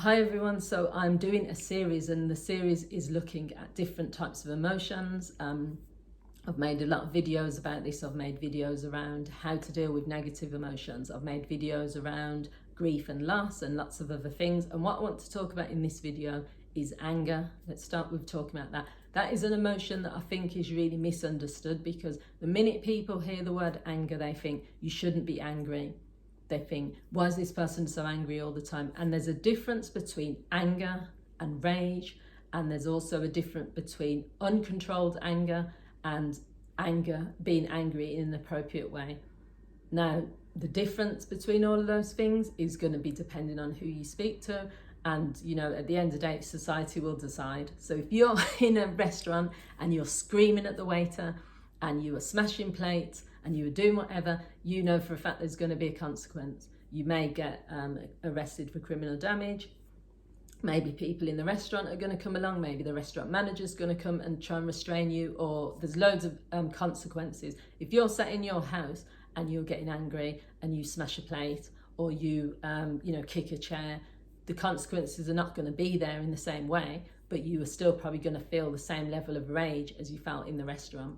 Hi everyone, so I'm doing a series and the series is looking at different types of emotions. I've made a lot of videos about this. I've made videos around how to deal with negative emotions. I've made videos around grief and loss and lots of other things. And what I want to talk about in this video is anger. Let's start with talking about that. That is an emotion that I think is really misunderstood, because the minute people hear the word anger, they think you shouldn't be angry. They think, why is this person so angry all the time? And there's a difference between anger and rage, and there's also a difference between uncontrolled anger and anger, being angry in an appropriate way. Now, the difference between all of those things is going to be depending on who you speak to, and at the end of the day, society will decide. So if you're in a restaurant and you're screaming at the waiter and you are smashing plates and you are doing whatever, you know for a fact there's going to be a consequence. You may get arrested for criminal damage. Maybe people in the restaurant are going to come along. Maybe the restaurant manager's going to come and try and restrain you, or there's loads of consequences. If you're sat in your house and you're getting angry and you smash a plate, or you kick a chair, the consequences are not going to be there in the same way, but you are still probably going to feel the same level of rage as you felt in the restaurant.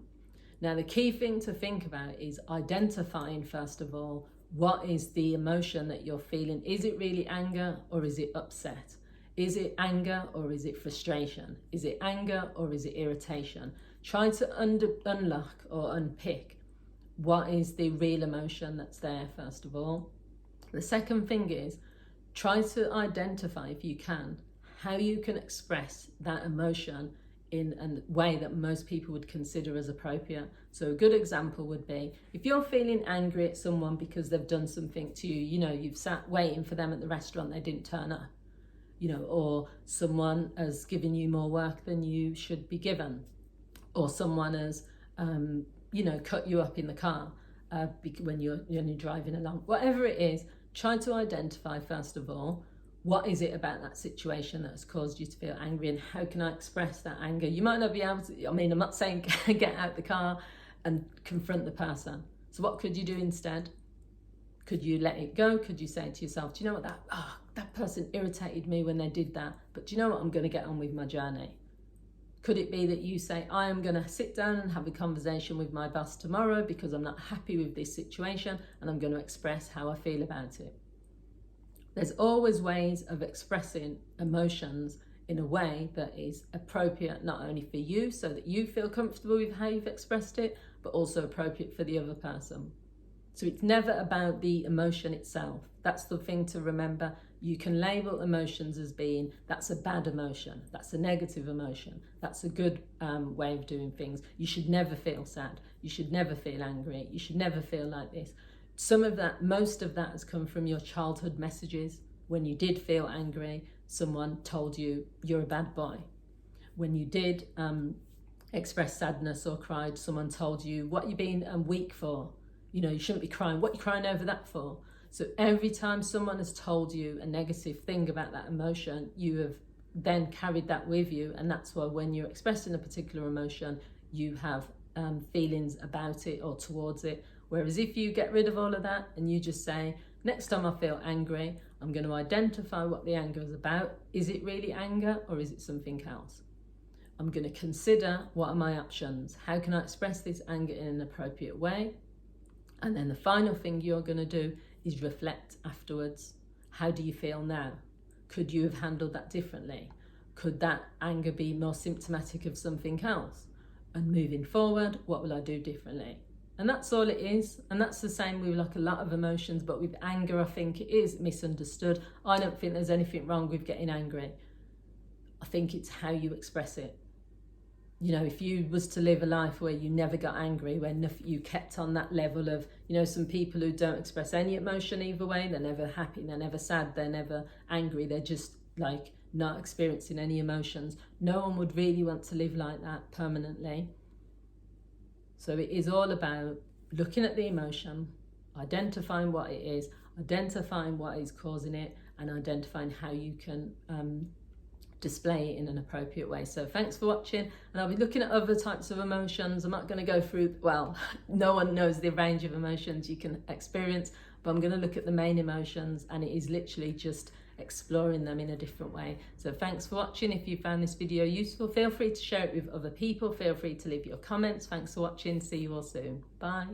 Now, the key thing to think about is identifying, first of all, what is the emotion that you're feeling? Is it really anger, or is it upset? Is it anger, or is it frustration? Is it anger, or is it irritation? Try to unlock or unpick what is the real emotion that's there, first of all. The second thing is, try to identify, if you can, how you can express that emotion in a way that most people would consider as appropriate. So a good example would be, if you're feeling angry at someone because they've done something to you, you've sat waiting for them at the restaurant, they didn't turn up, or someone has given you more work than you should be given, or someone has, cut you up in the car when you're driving along, whatever it is, try to identify, first of all, what is it about that situation that has caused you to feel angry, and how can I express that anger? You might not be able to, I'm not saying get out the car and confront the person. So what could you do instead? Could you let it go? Could you say to yourself, do you know what, that person irritated me when they did that, but do you know what, I'm going to get on with my journey? Could it be that you say, I am going to sit down and have a conversation with my boss tomorrow because I'm not happy with this situation, and I'm going to express how I feel about it? There's always ways of expressing emotions in a way that is appropriate, not only for you, so that you feel comfortable with how you've expressed it, but also appropriate for the other person. So it's never about the emotion itself. That's the thing to remember. You can label emotions as being, that's a bad emotion, that's a negative emotion, that's a good way of doing things. You should never feel sad. You should never feel angry. You should never feel like this. Most of that has come from your childhood messages. When you did feel angry, someone told you you're a bad boy. When you did express sadness or cried, someone told you, what are you being weak for? You shouldn't be crying. What are you crying over that for? So every time someone has told you a negative thing about that emotion, you have then carried that with you. And that's why when you're expressing a particular emotion, you have feelings about it or towards it. Whereas if you get rid of all of that and you just say, next time I feel angry, I'm going to identify what the anger is about. Is it really anger, or is it something else? I'm going to consider, what are my options? How can I express this anger in an appropriate way? And then the final thing you're going to do is reflect afterwards. How do you feel now? Could you have handled that differently? Could that anger be more symptomatic of something else? And moving forward, what will I do differently? And that's all it is. And that's the same with a lot of emotions, but with anger, I think it is misunderstood. I don't think there's anything wrong with getting angry. I think it's how you express it. If you was to live a life where you never got angry, where you kept on that level of, some people who don't express any emotion either way, they're never happy, they're never sad, they're never angry, they're just not experiencing any emotions. No one would really want to live like that permanently. So it is all about looking at the emotion, identifying what it is, identifying what is causing it, and identifying how you can display it in an appropriate way. So thanks for watching, and I'll be looking at other types of emotions. I'm not going to go through, no one knows the range of emotions you can experience, but I'm going to look at the main emotions, and it is literally just exploring them in a different way. So thanks for watching. If you found this video useful, feel free to share it with other people. Feel free to leave your comments. Thanks for watching. See you all soon. Bye.